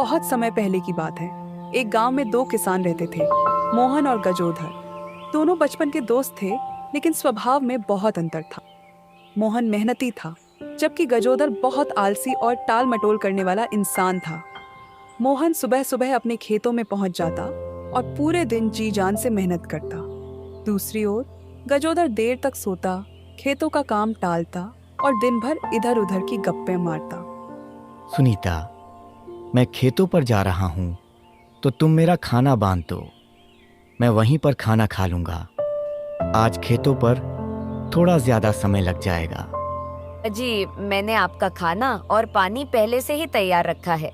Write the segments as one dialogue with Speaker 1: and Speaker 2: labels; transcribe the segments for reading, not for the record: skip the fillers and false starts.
Speaker 1: बहुत समय पहले की बात है। एक गांव में दो किसान रहते थे, मोहन और गजोधर। दोनों बचपन के दोस्त थे, लेकिन स्वभाव में बहुत अंतर था। मोहन मेहनती था, जबकि गजोधर बहुत आलसी और टाल मटोल करने वाला इंसान था। मोहन सुबह सुबह अपने खेतों में पहुंच जाता और पूरे दिन जी जान से मेहनत करता। दूसरी ओर गजोधर देर तक सोता, खेतों का काम टालता और दिन भर इधर उधर की गप्पे मारता।
Speaker 2: सुनीता, मैं खेतों पर जा रहा हूँ, तो तुम मेरा खाना बांध दो। मैं वहीं पर खाना खा लूँगा। आज खेतों पर थोड़ा ज़्यादा समय लग जाएगा।
Speaker 3: जी, मैंने आपका खाना और पानी पहले से ही तैयार रखा है।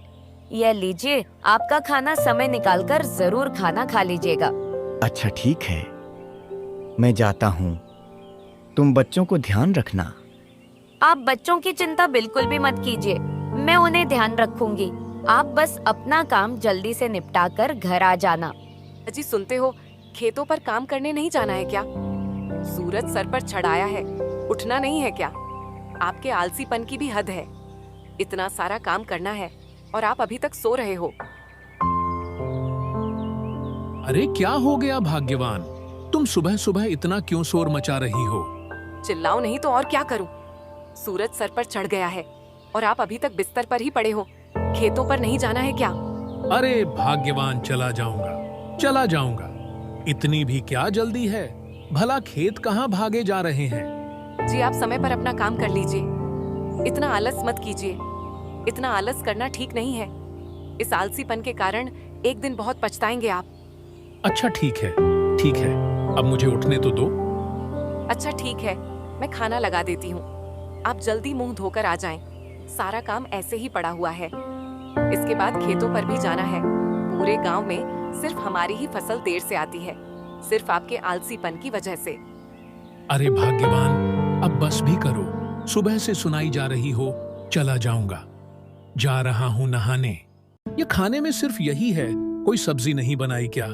Speaker 3: यह लीजिए, आपका खाना समय निकालकर जरूर खाना खा लीजिएगा।
Speaker 2: अच्छा ठीक है, मैं जाता हूँ। तुम बच्चों को ध्यान रखना।
Speaker 3: आप बच्चों की चिंता बिल्कुल भी मत कीजिए, मैं उन्हें ध्यान रखूंगी। आप बस अपना काम जल्दी से निपटा कर घर आ जाना।
Speaker 4: अजी सुनते हो, खेतों पर काम करने नहीं जाना है क्या? सूरज सर पर चढ़ाया है, उठना नहीं है क्या? आपके आलसीपन की भी हद है। इतना सारा काम करना है और आप अभी तक सो रहे हो।
Speaker 5: अरे क्या हो गया भाग्यवान, तुम सुबह सुबह इतना क्यों शोर मचा रही हो?
Speaker 4: चिल्लाओ नहीं तो और क्या करूं? सूरज सर पर चढ़ गया है और आप अभी तक बिस्तर पर ही पड़े हो। खेतों पर नहीं जाना है क्या?
Speaker 5: अरे भाग्यवान, चला जाऊंगा। इतनी भी क्या जल्दी है? भला खेत कहाँ भागे जा रहे हैं?
Speaker 4: जी, आप समय पर अपना काम कर लीजिए। इतना आलस मत कीजिए। इतना आलस करना ठीक नहीं है। इस आलसीपन के कारण एक दिन बहुत पछताएंगे आप।
Speaker 5: अच्छा ठीक है, अब मुझे उठने तो दो।
Speaker 4: अच्छा ठीक है, मैं खाना लगा देती हूँ। आप जल्दी मुंह धोकर आ जाएं। सारा काम ऐसे ही पड़ा हुआ है। इसके बाद खेतों पर भी जाना है। पूरे गांव में सिर्फ हमारी ही फसल देर से आती है, सिर्फ आपके आलसीपन की वजह से।
Speaker 5: अरे भाग्यवान, अब बस भी करो। सुबह से सुनाई जा रही हो, चला जाऊंगा। जा रहा हूँ नहाने। ये खाने में सिर्फ यही है, कोई सब्जी नहीं बनाई क्या?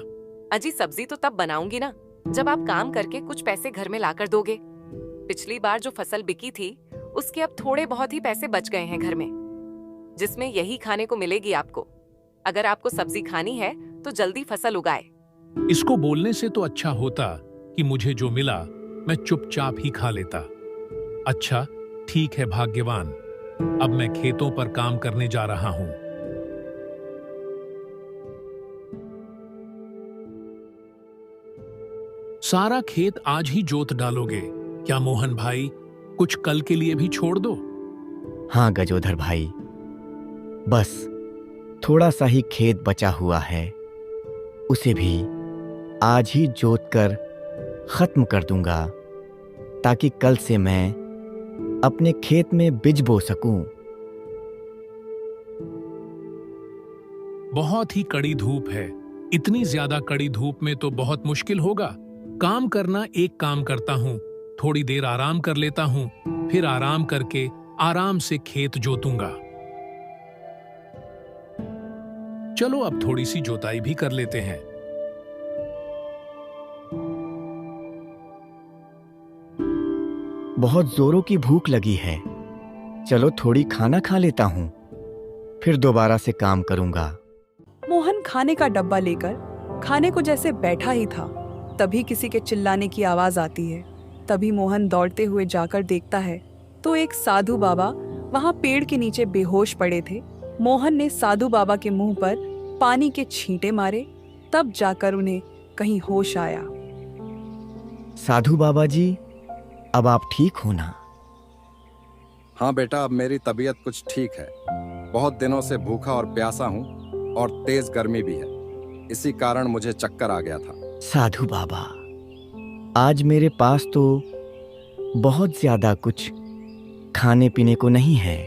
Speaker 4: अजी, सब्जी तो तब बनाऊंगी ना जब आप काम करके कुछ पैसे घर में लाकर दोगे। पिछली बार जो फसल बिकी थी, उसके अब थोड़े बहुत ही पैसे बच गए हैं घर में, जिसमें यही खाने को मिलेगी आपको। अगर आपको सब्जी खानी है तो जल्दी फसल उगाए।
Speaker 5: इसको बोलने से तो अच्छा होता कि मुझे जो मिला मैं चुपचाप ही खा लेता। अच्छा ठीक है भाग्यवान, अब मैं खेतों पर काम करने जा रहा हूं। सारा खेत आज ही जोत डालोगे क्या मोहन भाई? कुछ कल के लिए भी छोड़ दो।
Speaker 2: हाँ गजोधर भाई, बस थोड़ा सा ही खेत बचा हुआ है, उसे भी आज ही जोत कर खत्म कर दूंगा, ताकि कल से मैं अपने खेत में बीज बो सकूं।
Speaker 5: बहुत ही कड़ी धूप है। इतनी ज्यादा कड़ी धूप में तो बहुत मुश्किल होगा काम करना। एक काम करता हूं, थोड़ी देर आराम कर लेता हूं, फिर आराम करके आराम से खेत जोतूंगा। चलो अब थोड़ी सी जोताई भी कर लेते हैं।
Speaker 2: बहुत जोरों की भूख लगी है, चलो थोड़ी खाना खा लेता हूं, फिर दोबारा से काम करूंगा।
Speaker 1: मोहन खाने का डब्बा लेकर खाने को जैसे बैठा ही था, तभी किसी के चिल्लाने की आवाज आती है। तभी मोहन दौड़ते हुए जाकर देखता है तो एक साधु बाबा वहां पेड़ के नीचे बेहोश पड़े थे। मोहन ने साधु बाबा के मुंह पर पानी के छींटे मारे, तब जाकर उन्हें कहीं होश आया।
Speaker 2: साधु बाबा जी, अब आप ठीक हो ना?
Speaker 6: हाँ बेटा, अब मेरी तबीयत कुछ ठीक है। बहुत दिनों से भूखा और प्यासा हूँ और तेज गर्मी भी है, इसी कारण मुझे चक्कर आ गया था।
Speaker 2: साधु बाबा, आज मेरे पास तो बहुत ज्यादा कुछ खाने पीने को नहीं है।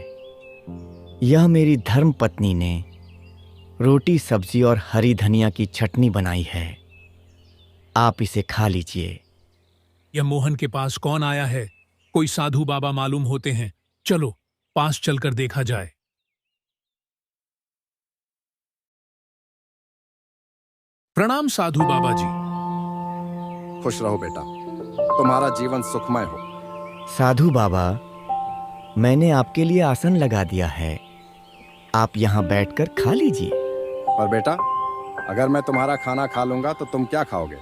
Speaker 2: यह मेरी धर्म पत्नी ने रोटी सब्जी और हरी धनिया की चटनी बनाई है, आप इसे खा लीजिए।
Speaker 5: यह मोहन के पास कौन आया है? कोई साधु बाबा मालूम होते हैं। चलो पास चलकर देखा जाए। प्रणाम साधु बाबा जी।
Speaker 6: खुश रहो बेटा, तुम्हारा जीवन सुखमय हो।
Speaker 2: साधु बाबा, मैंने आपके लिए आसन लगा दिया है, आप यहाँ बैठकर खा लीजिए।
Speaker 6: पर बेटा, अगर मैं तुम्हारा खाना खा लूंगा तो तुम क्या खाओगे?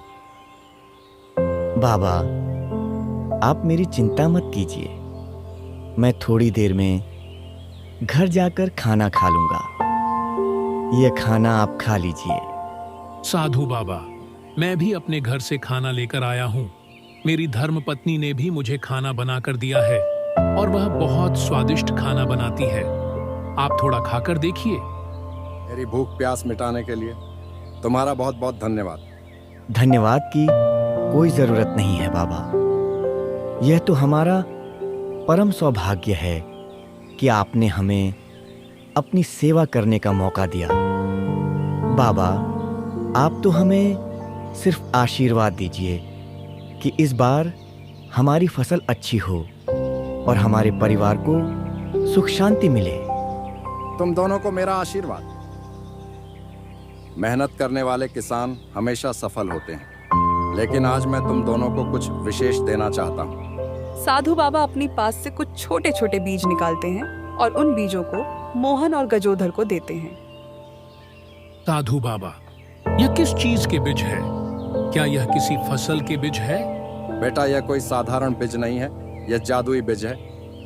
Speaker 2: बाबा, आप मेरी चिंता मत कीजिए। मैं थोड़ी देर में घर जाकर खाना खा लूंगा। यह खाना आप खा लीजिए।
Speaker 5: साधु बाबा, मैं भी अपने घर से खाना लेकर आया हूँ। मेरी धर्म पत्नी ने भी मुझे खाना बनाकर दिया है और वह बहुत स्वादिष्ट खाना बनाती है। आप थोड़ा खाकर देखिए।
Speaker 6: मेरी भूख प्यास मिटाने के लिए तुम्हारा बहुत बहुत धन्यवाद।
Speaker 2: धन्यवाद की कोई जरूरत नहीं है बाबा। यह तो हमारा परम सौभाग्य है कि आपने हमें अपनी सेवा करने का मौका दिया। बाबा, आप तो हमें सिर्फ आशीर्वाद दीजिए कि इस बार हमारी फसल अच्छी हो और हमारे परिवार को सुख शांति मिले।
Speaker 6: तुम दोनों को मेरा आशीर्वाद। मेहनत करने वाले किसान हमेशा सफल होते हैं, लेकिन आज मैं तुम दोनों को कुछ विशेष देना चाहता हूँ।
Speaker 1: साधु बाबा अपनी पास से कुछ छोटे छोटे बीज निकालते हैं और उन बीजों को मोहन और गजोधर को देते हैं।
Speaker 5: साधु बाबा, यह किस चीज के बीज है? क्या यह किसी फसल के बीज है?
Speaker 6: बेटा, यह कोई साधारण बीज नहीं है, यह जादुई बीज है।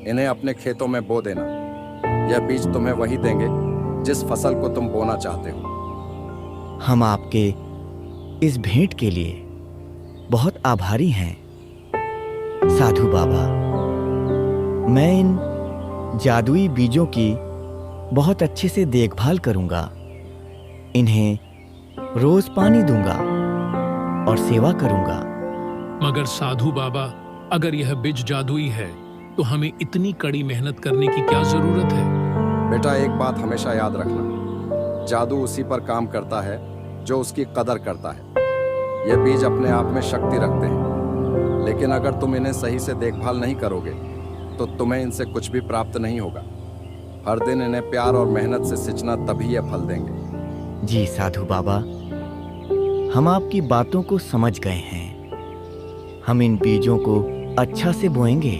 Speaker 6: इन्हें अपने खेतों में बो देना। यह बीज तुम्हें वही देंगे जिस फसल को तुम बोना चाहते हो।
Speaker 2: हम आपके इस भेंट के लिए बहुत आभारी हैं साधु बाबा। मैं इन जादुई बीजों की बहुत अच्छे से देखभाल करूंगा। इन्हें रोज पानी दूंगा और सेवा करूंगा।
Speaker 5: मगर साधु बाबा, अगर यह बीज जादुई है तो हमें इतनी कड़ी मेहनत करने की क्या जरूरत है?
Speaker 6: बेटा, एक बात हमेशा याद रखना, जादू उसी पर काम करता है जो उसकी कदर करता है। ये बीज अपने आप में शक्ति रखते हैं, लेकिन अगर तुम इन्हें सही से देखभाल नहीं करोगे तो तुम्हें इनसे कुछ भी प्राप्त नहीं होगा। हर दिन इन्हें प्यार और मेहनत से सिंचना, तभी ये फल देंगे।
Speaker 2: जी साधु बाबा, हम आपकी बातों को समझ गए हैं। हम इन बीजों को अच्छा से बोएंगे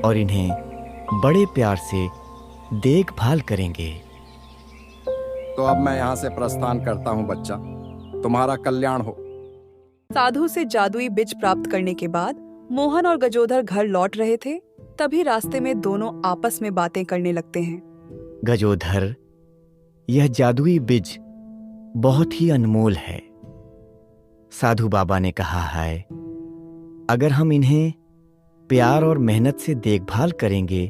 Speaker 2: और इन्हें बड़े प्यार से देखभाल करेंगे।
Speaker 6: तो अब मैं यहाँ से प्रस्थान करता हूँ बच्चा। तुम्हारा कल्याण हो।
Speaker 1: साधु से जादुई बीज प्राप्त करने के बाद मोहन और गजोधर घर लौट रहे थे। तभी रास्ते में दोनों आपस में बातें करने लगते हैं।
Speaker 2: गजोधर, यह जादुई बीज बहुत ही अनमोल है। साधु बाबा ने कहा है, अगर हम इन्हें प्यार और मेहनत से देखभाल करेंगे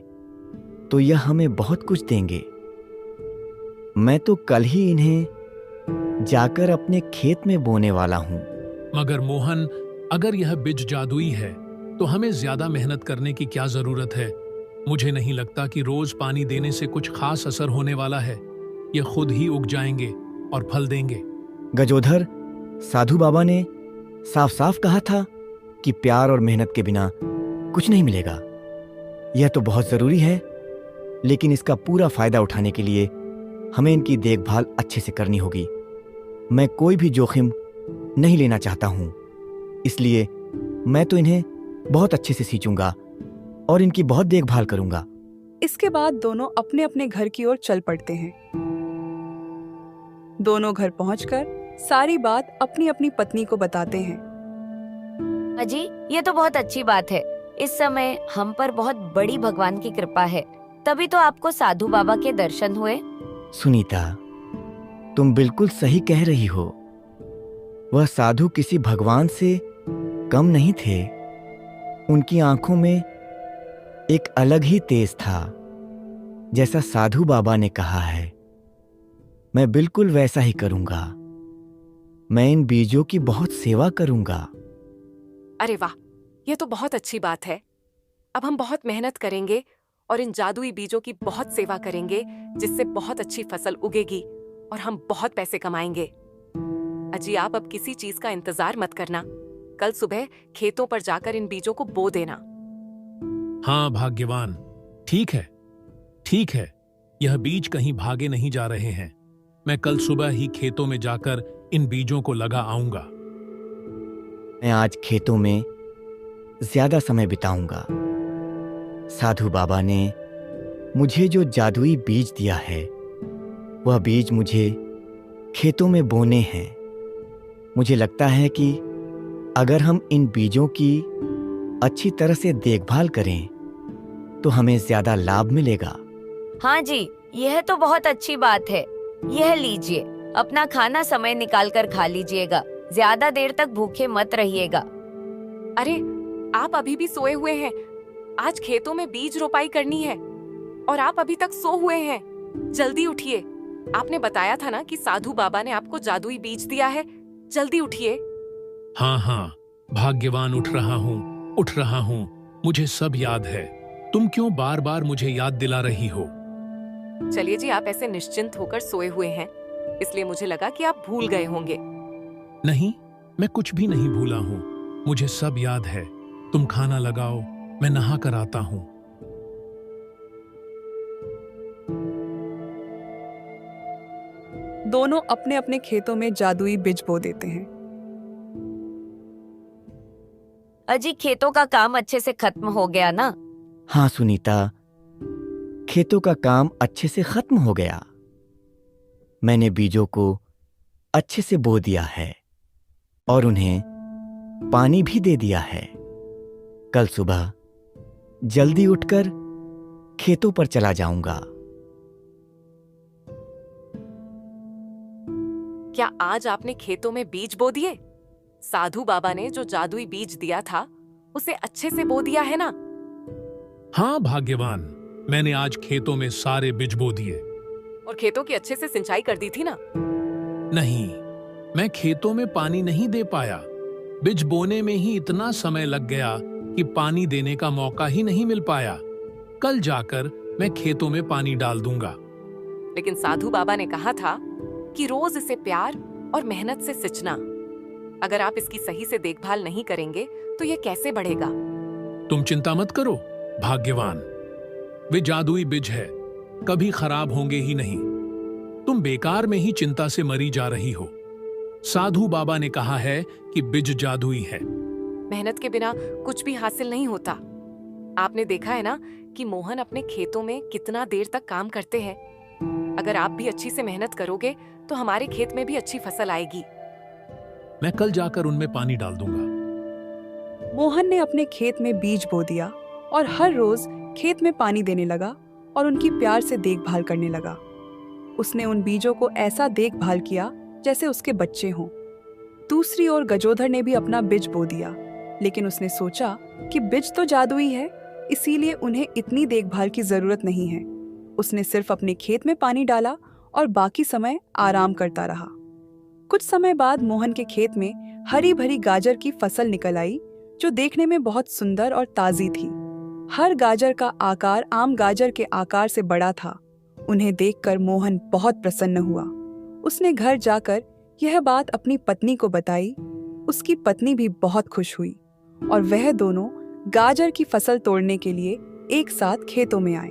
Speaker 2: तो यह हमें बहुत कुछ देंगे। मैं तो कल ही इन्हें जाकर अपने खेत में बोने वाला हूं।
Speaker 5: मगर मोहन, अगर यह बीज जादुई है तो हमें ज्यादा मेहनत करने की क्या जरूरत है? मुझे नहीं लगता कि रोज पानी देने से कुछ खास असर होने वाला है। ये खुद ही उग जाएंगे और फल देंगे।
Speaker 2: गजोधर, साधु बाबा ने साफ साफ कहा था कि प्यार और मेहनत के बिना कुछ नहीं मिलेगा। यह तो बहुत जरूरी है, लेकिन इसका पूरा फायदा उठाने के लिए हमें इनकी देखभाल अच्छे से करनी होगी। मैं कोई भी जोखिम नहीं लेना चाहता हूं, इसलिए मैं तो इन्हें बहुत अच्छे से सींचूंगा और इनकी बहुत देखभाल करूंगा।
Speaker 1: इसके बाद दोनों अपने अपने घर की ओर चल पड़ते हैं। दोनों घर पहुंचकर सारी बात अपनी अपनी पत्नी को बताते हैं।
Speaker 3: अजी, ये तो बहुत अच्छी बात है। इस समय हम पर बहुत बड़ी भगवान की कृपा है, तभी तो आपको साधु बाबा के दर्शन हुए।
Speaker 2: सुनीता, तुम बिल्कुल सही कह रही हो। वह साधु किसी भगवान से कम नहीं थे। उनकी आंखों में एक अलग ही तेज था। जैसा साधु बाबा ने कहा है, मैं बिल्कुल वैसा ही करूंगा। मैं इन बीजों की बहुत सेवा करूंगा।
Speaker 4: अरे वाह, ये तो बहुत अच्छी बात है। अब हम बहुत मेहनत करेंगे और इन जादुई बीजों की बहुत सेवा करेंगे, जिससे बहुत अच्छी फसल उगेगी और हम बहुत पैसे कमाएंगे। अजी, आप अब किसी चीज का इंतजार मत करना। कल सुबह खेतों पर जाकर इन बीजों को बो देना।
Speaker 5: हाँ भाग्यवान, ठीक है, ठीक है। यह बीज कहीं भागे नहीं जा रहे हैं। मैं कल सुबह ही खेतों में जाकर इन बीजों को लगा आऊंगा।
Speaker 2: मैं आज खेतों में ज्यादा समय बिताऊंगा। साधु बाबा ने मुझे जो जादुई बीज दिया है वह बीज मुझे खेतों में बोने हैं। मुझे लगता है कि अगर हम इन बीजों की अच्छी तरह से देखभाल करें तो हमें ज्यादा लाभ मिलेगा।
Speaker 3: हाँ जी, यह तो बहुत अच्छी बात है। यह लीजिए, अपना खाना समय निकाल कर खा लीजिएगा। ज्यादा देर तक भूखे मत रहिएगा।
Speaker 4: अरे, आप अभी भी सोए हुए हैं। आज खेतों में बीज रोपाई करनी है और आप अभी तक सो हुए हैं। जल्दी उठिए। आपने बताया था ना कि साधु बाबा ने आपको जादुई बीज दिया है। जल्दी उठिए।
Speaker 5: हाँ हाँ, भाग्यवान, उठ रहा हूँ। मुझे सब याद है। तुम क्यों बार बार मुझे याद दिला रही हो?
Speaker 4: चलिए जी, आप ऐसे निश्चिंत होकर सोए हुए हैं, इसलिए मुझे लगा कि आप भूल गए होंगे।
Speaker 5: नहीं, मैं कुछ भी नहीं भूला हूँ। मुझे सब याद है। तुम खाना लगाओ, मैं नहा कर आता हूँ।
Speaker 1: दोनों अपने अपने खेतों में जादुई बीज बो देते हैं।
Speaker 3: अजी, खेतों का काम अच्छे से खत्म हो गया ना?
Speaker 2: हाँ सुनीता, खेतों का काम अच्छे से खत्म हो गया। मैंने बीजों को अच्छे से बो दिया है और उन्हें पानी भी दे दिया है। कल सुबह जल्दी उठकर खेतों पर चला जाऊंगा।
Speaker 4: क्या आज आपने खेतों में बीज बो दिए? साधु बाबा ने जो जादुई बीज दिया था उसे अच्छे से बो दिया है ना?
Speaker 5: हाँ भाग्यवान, मैंने आज खेतों में सारे बीज बो दिए।
Speaker 4: और खेतों की अच्छे से सिंचाई कर दी थी ना?
Speaker 5: नहीं, मैं खेतों में पानी नहीं दे पाया। बीज बोने में ही इतना समय लग गया कि पानी देने का मौका ही नहीं मिल पाया। कल जाकर मैं खेतों में पानी डाल दूंगा।
Speaker 4: लेकिन साधु बाबा ने कहा था कि रोज इसे प्यार और मेहनत से सिंचना। अगर आप इसकी सही से देखभाल नहीं करेंगे तो यह कैसे बढ़ेगा?
Speaker 5: तुम चिंता मत करो भाग्यवान, वे जादुई बीज है, कभी खराब होंगे ही नहीं। तुम बेकार में ही चिंता से मरी जा रही हो। साधु बाबा ने कहा है कि बीज जादुई है।
Speaker 4: मेहनत के बिना कुछ भी हासिल नहीं होता। आपने देखा है ना कि मोहन अपने खेतों में कितना देर तक काम करते हैं। अगर आप भी अच्छी से मेहनत करोगे तो हमारे खेत में भी अच्छी फसल आएगी।
Speaker 5: मैं कल जाकर उनमें पानी डाल दूंगा।
Speaker 1: मोहन ने अपने खेत में बीज बो दिया और हर रोज खेत में पानी देने लगा और उनकी प्यार से देखभाल करने लगा। उसने उन बीजों को ऐसा देखभाल किया जैसे उसके बच्चे हों। दूसरी ओर गजोधर ने भी अपना बीज बो दिया, लेकिन उसने सोचा कि बीज तो जादुई है, इसीलिए उन्हें इतनी देखभाल की जरूरत नहीं है। उसने सिर्फ अपने खेत में पानी डाला और बाकी समय आराम करता रहा। कुछ समय बाद मोहन के खेत में हरी भरी गाजर की फसल निकल आई, जो देखने में बहुत सुंदर और ताजी थी। हर गाजर का आकार आम गाजर के आकार से बड़ा था। उन्हें देखकर मोहन बहुत प्रसन्न हुआ। उसने घर जाकर यह बात अपनी पत्नी को बताई। उसकी पत्नी भी बहुत खुश हुई और वह दोनों गाजर की फसल तोड़ने के लिए एक साथ खेतों में आए।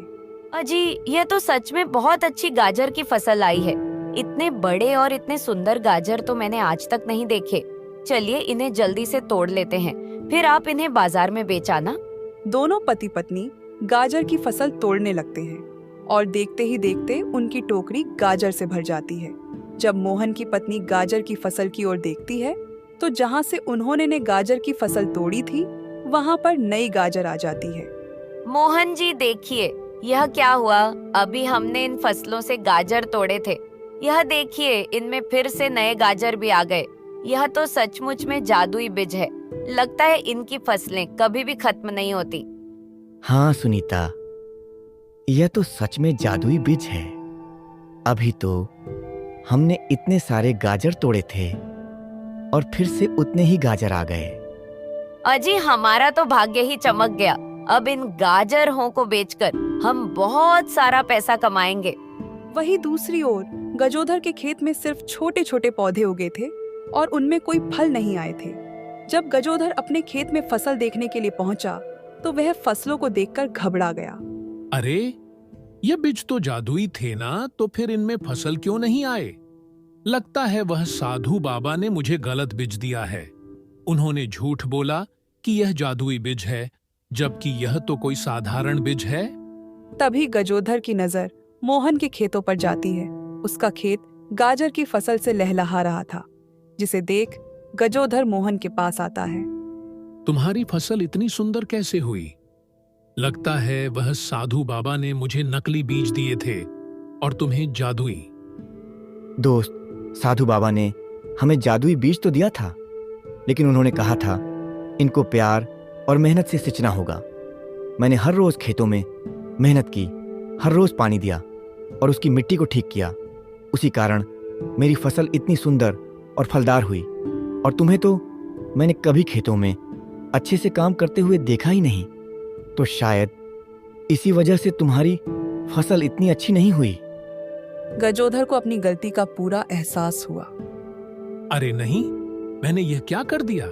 Speaker 3: अजी, यह तो सच में बहुत अच्छी गाजर की फसल आई है। इतने बड़े और इतने सुंदर गाजर तो मैंने आज तक नहीं देखे। चलिए इन्हें जल्दी से तोड़ लेते हैं, फिर आप इन्हें बाजार में बेचाना।
Speaker 1: दोनों पति पत्नी गाजर की फसल तोड़ने लगते हैं और देखते ही देखते उनकी टोकरी गाजर से भर जाती है। जब मोहन की पत्नी गाजर की फसल की ओर देखती है तो जहाँ से उन्होंने ने गाजर की फसल तोड़ी थी वहाँ पर नई गाजर आ जाती है।
Speaker 3: मोहन जी देखिए, यह क्या हुआ? अभी हमने इन फसलों से गाजर तोड़े थे। यह देखिए, इनमें फिर से नए गाजर भी आ गए। यह तो सचमुच में जादुई बीज है। लगता है इनकी फसलें कभी भी खत्म नहीं होती।
Speaker 2: हाँ सुनीता, यह तो सच में जादुई बीज है। अभी तो हमने इतने सारे गाजर तोड़े थे और फिर से उतने ही गाजर आ गए।
Speaker 3: अजी, हमारा तो भाग्य ही चमक गया। अब इन गाजरों को बेचकर हम बहुत सारा पैसा कमाएंगे।
Speaker 1: वहीं दूसरी ओर गजोधर के खेत में सिर्फ छोटे छोटे पौधे उगे थे और उनमें कोई फल नहीं आए थे। जब गजोधर अपने खेत में फसल देखने के लिए पहुंचा तो वह फसलों को देखकर घबरा गया।
Speaker 5: अरे, ये बीज तो जादुई थे ना, तो फिर इनमें फसल क्यों नहीं आए? लगता है वह साधु बाबा ने मुझे गलत बीज दिया है। उन्होंने झूठ बोला कि यह जादुई बीज है, जबकि यह तो कोई साधारण बीज है।
Speaker 1: तभी गजोधर की नजर मोहन के खेतों पर जाती है उसका खेत गाजर की फसल से लहलहा रहा था, जिसे देख गजोधर मोहन के पास आता है।
Speaker 5: तुम्हारी फसल इतनी सुंदर कैसे हुई? लगता है वह साधु बाबा ने मुझे नकली बीज दिए थे और तुम्हें जादुई।
Speaker 2: दोस्त, साधु बाबा ने हमें जादुई बीज तो दिया था, लेकिन उन्होंने कहा था इनको प्यार और मेहनत से सिंचना होगा। मैंने हर रोज खेतों में मेहनत की, हर रोज पानी दिया और उसकी मिट्टी को ठीक किया। उसी कारण मेरी फसल इतनी सुंदर और फलदार हुई। और तुम्हें तो मैंने कभी खेतों में अच्छे से काम करते हुए देखा ही नहीं, तो शायद इसी वजह से तुम्हारी फसल इतनी अच्छी नहीं हुई।
Speaker 1: गजोधर को अपनी गलती का पूरा एहसास हुआ।
Speaker 5: अरे नहीं, मैंने यह क्या कर दिया?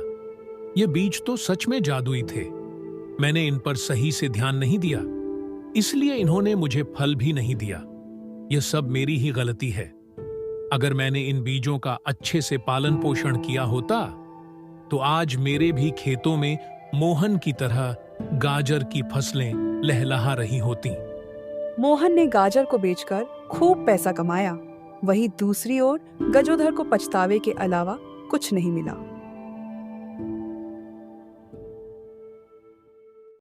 Speaker 5: ये बीज तो सच में जादुई थे। मैंने इन पर सही से ध्यान नहीं दिया, इसलिए इन्होंने मुझे फल भी नहीं दिया। यह सब मेरी ही गलती है। अगर मैंने इन बीजों का अच्छे से पालन पोषण किया होता तो आज मेरे भी खेतों में मोहन की तरह गाजर की फसलें लहलहा रही होती।
Speaker 1: मोहन ने गाजर को बेचकर खूब पैसा कमाया। वहीं दूसरी ओर गजोधर को पछतावे के अलावा कुछ नहीं मिला।